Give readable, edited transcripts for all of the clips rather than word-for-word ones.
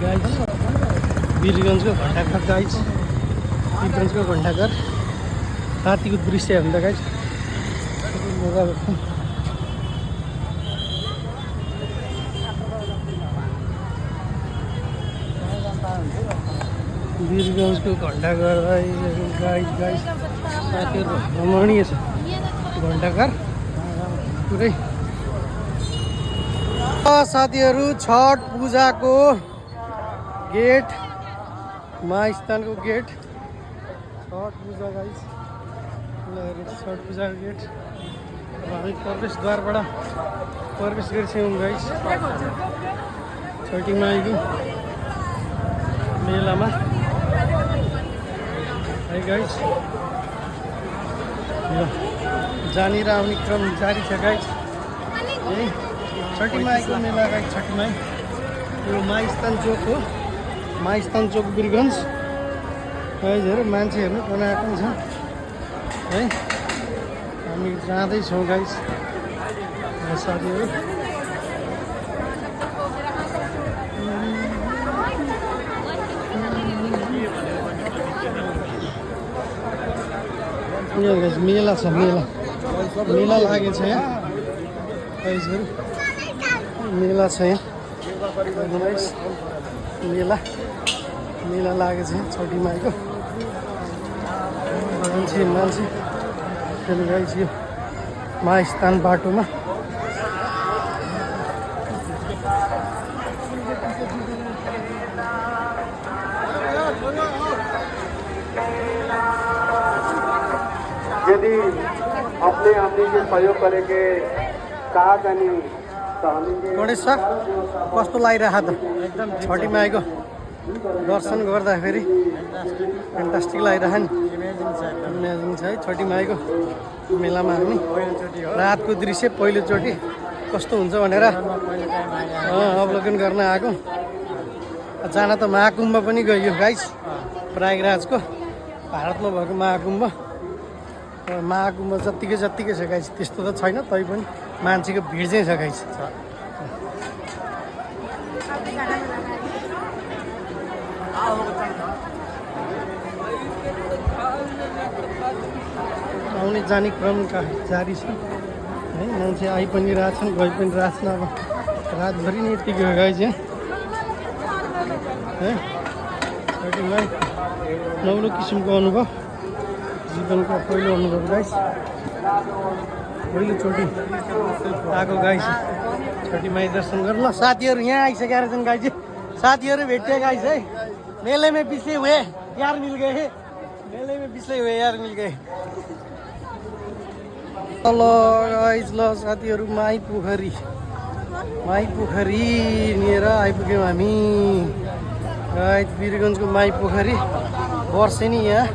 Guys वीरगञ्जको घण्टाघर guys वीरगञ्जको घण्टाघर रातिको दृश्य हेर्नु त गाइस मजा लाग्छ। वीरगञ्जको घण्टाघर गाइस गाइस साथीहरू रमणीय छ घण्टाघर पुरै। साथीहरू छठ पूजाको गेट महास्थानको गेट छठ पूजा गाइस छठ पूजाको गेट। हामी प्रवेशद्वारबाट प्रवेश गरिसक्यौँ गाइस छठी माईको मेलामा है गाइस। जानेर आउने क्रम जारी छ गाइस। है छठी माईको मेला गाइस छठी माई यो महास्थान चोक हो महास्थान चोक वीरगञ्ज गाइसहरू मान्छे हेर्नु बनाएको छ है। हामी जाँदैछौँ गाइस साथीहरू। मेला छ मेला लागेको छ यहाँ गाइसहरू मेला छ यहाँ मेला लागेको छ छठी माईको मान्छे गाइस यो महास्थान बाटोमा यदि अपने हमने के सहयोग करेंगे कहा जानी गणेश सर कस्तो लागिरहेको त एकदम छठी माईको दर्शन गर्दाखेरि फ्यान्टास्टिक लागिरहेको नि इमेजिङ छ है छठी माईको मेलामा हामी रातको दृश्य पहिलोचोटि कस्तो हुन्छ भनेर अवलोकन गर्न आएको। जान त महाकुम्भ पनि गयो गाइस प्रयागराजको भारतमा भएको महाकुम्भ जत्तिकै छ गाइस त्यस्तो त छैन तै पनि मान्छेको भिड चाहिँ छ गाइस। आउने जाने क्रम जारी छ है मान्छे आइ पनि रहेछन् गइ पनि रहेछन्। अब रातभरि नै यतिकै हो गाइस यहाँ है छठी माई नौलो किसिमको अनुभव जीवनको पहिलो अनुभव गाइस पहिलोचोटि आएको गाइस छठी माई दर्शन गर्नु। ल साथीहरू यहाँ आइसकेका रहेछन् गाइस साथीहरू भेटे गाइस है मेले में पिछले हुए यार मिल गए मेले में पिछले हुए यार मिल गए। ल गाइस ल साथीहरू माई पोखरी लिएर आइपुग्यौँ हामी गाइस वीरगञ्जको माई पोखरी वर्षेनी यहाँ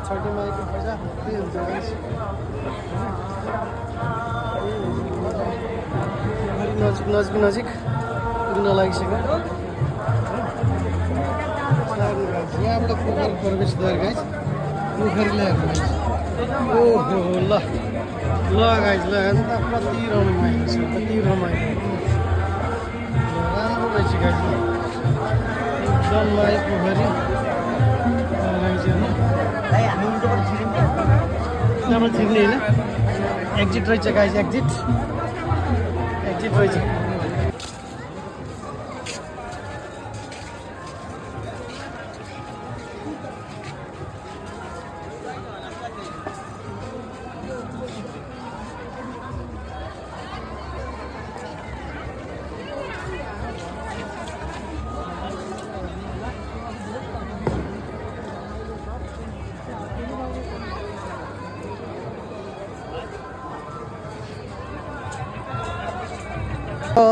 छठी माईको पूजा हुन्छ गाइस। नजिक पुग्न लागिसक्यो यहाँबाट पोखरी प्रवेशद्वार गाइस पोखरी ल्याएको गाइस। ओहो ल गाइस ल अन्त कति रमाइलो छ राम्रो रहेछ गाइस एकदम माई पोखरी यहाँबाट छिर्ने होइन एक्जिट रहेछ गाइस एक्जिट रहेछ।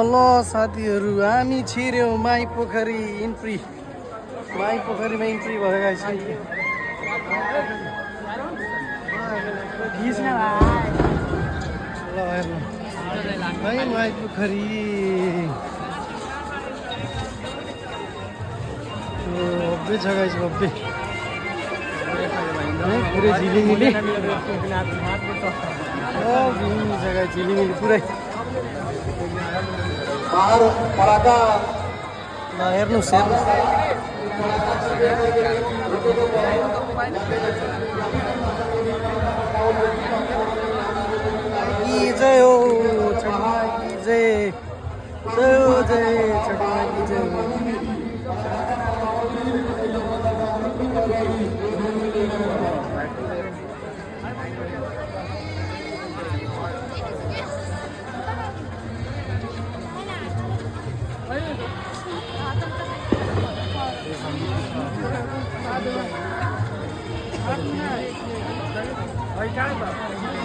ल साथीहरू हामी छिर्यौँ माई पोखरी इन्ट्री माई पोखरीमा इन्ट्री भयो गाइस। ल हेर्नु है माई पोखरी भव्य छ गाइस भव्य पुरै झिलिमिली जग्गा झिलिमिली पुरै बाहर पड़ाका ल हेर्नुहोस् हेर्नुहोस् की जय हो छठी माई की जय जय हो जय छठी माई की जय हो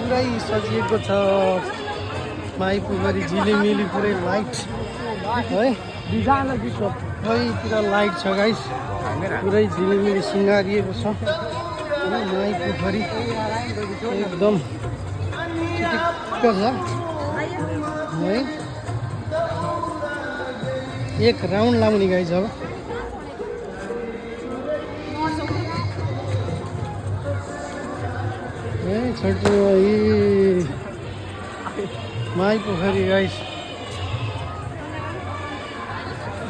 पुरै सजिएको छ माई पोखरी झिलिमिली पुरै लाइट है सबैतिर लाइट छ गाइस पुरै झिलिमिली सिँगारिएको छ माई पोखरी एकदम चिटिक्क छ है एक राउन्ड लाउने गाइस अब छोटो माई पोखरी गाइस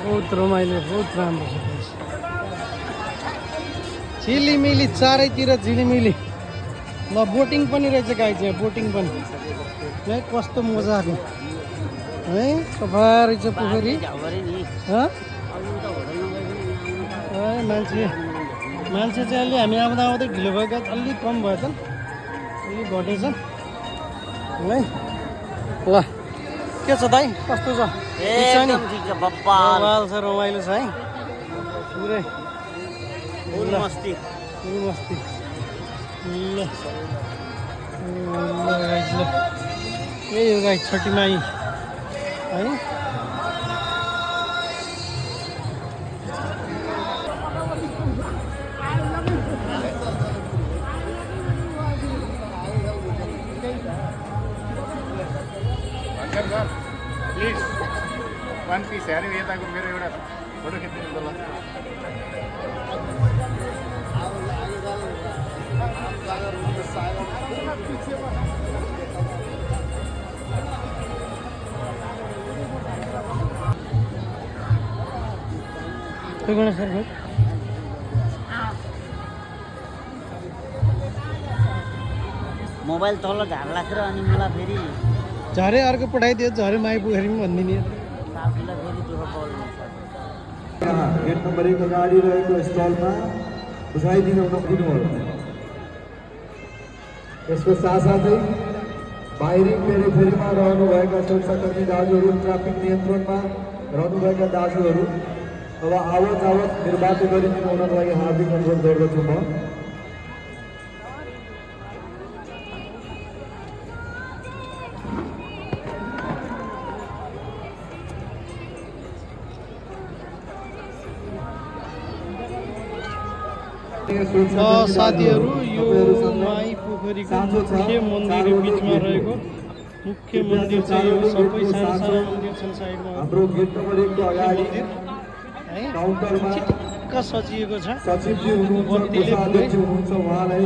बहुत रमाइलो बहुत राम्रो छ गाइस झिलिमिली चारैतिर झिलिमिली ल बोटिङ पनि रहेछ गाइस यहाँ बोटिङ पनि है कस्तो मजाको है सफा रहेछ पोखरी मान्छे चाहिँ अलि हामी आउँदा आउँदै ढिलो भयो गाइस अलिक कम भयो त अलिक घटेछ है ल के छ दाइ कस्तो छ बवाल छ रमाइलो छ है पुरै मस्ती ल यही हो गाइस छठी माई है प्लिज वन पीस अरे यताको मेरो एउटा फोटो खिच्नु ल सर मोबाइल तल झार लाग्छ अनि मलाई फेरि झरे अर्को पठाइदियो झरे माई पोखरीमा भनिदिने साथीलाई फेरि दुःख पर्नु गेट नम्बर 1 अगाडि रहेको स्टलमा बुझाइदिनु नदिनुहोला यसको साथसाथै बाहिरी पेरिफेरीमा रहनुभएका सुरक्षाकर्मी दाजुहरू ट्राफिक नियन्त्रणमा रहनुभएका दाजुहरू अब आवत निर्वाध गरिदिनु हुनको लागि हार्दिक अनुरोध गर्दछु म साथीहरू यो माई पोखरीको मुख्य मन्दिर बिचमा रहेको मुख्य मन्दिर चाहिँ यो सबै सानो मन्दिर छन् साइडमा हाम्रो गेट नम्बर 1 को अगाडि है काउन्टरमा चिक्क सजिएको छ सचिवजी हुनुहुन्छ कोषाध्यक्ष हुनुहुन्छ उहाँलाई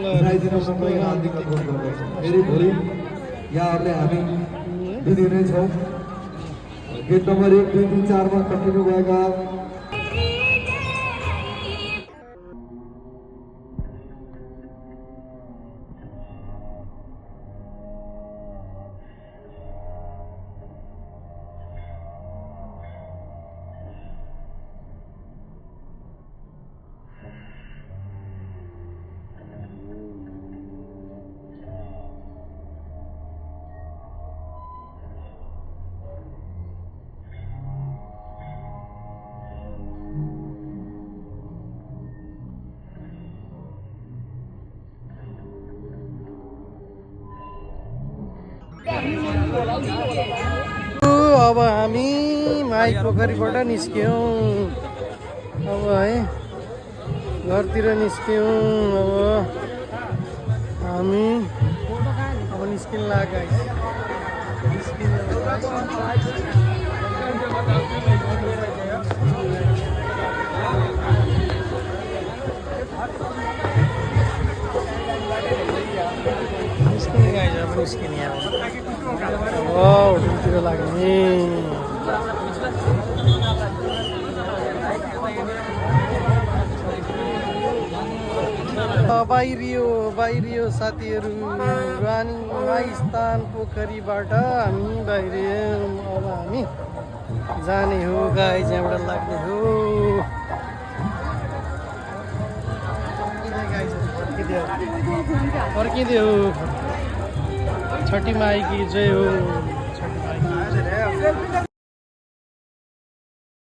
बुझाइदिनु सबै हार्दिक अनुरोध गर्दछु फेरि भोलि यहाँहरूले हामी दिने छौँ गेट नम्बर 1 2 3 4 मा कन्टिन्यू भएका अब हामी माई पोखरीबाट निस्क्यौँ अब है घरतिर निस्क्यौँ अब हामी अब निस्किन लाग्यो निस्किने गाइस अब निस्किने अब वाउ तिर लाग्ने बाहिरियो साथीहरू रानी माइस्तान पोखरीबाट हामी बाहिरियौँ अब हामी जाने हो गाइज यहाँबाट लाग्ने हो फर्किँदै हो छठी माई की जय हो छठी माई की जय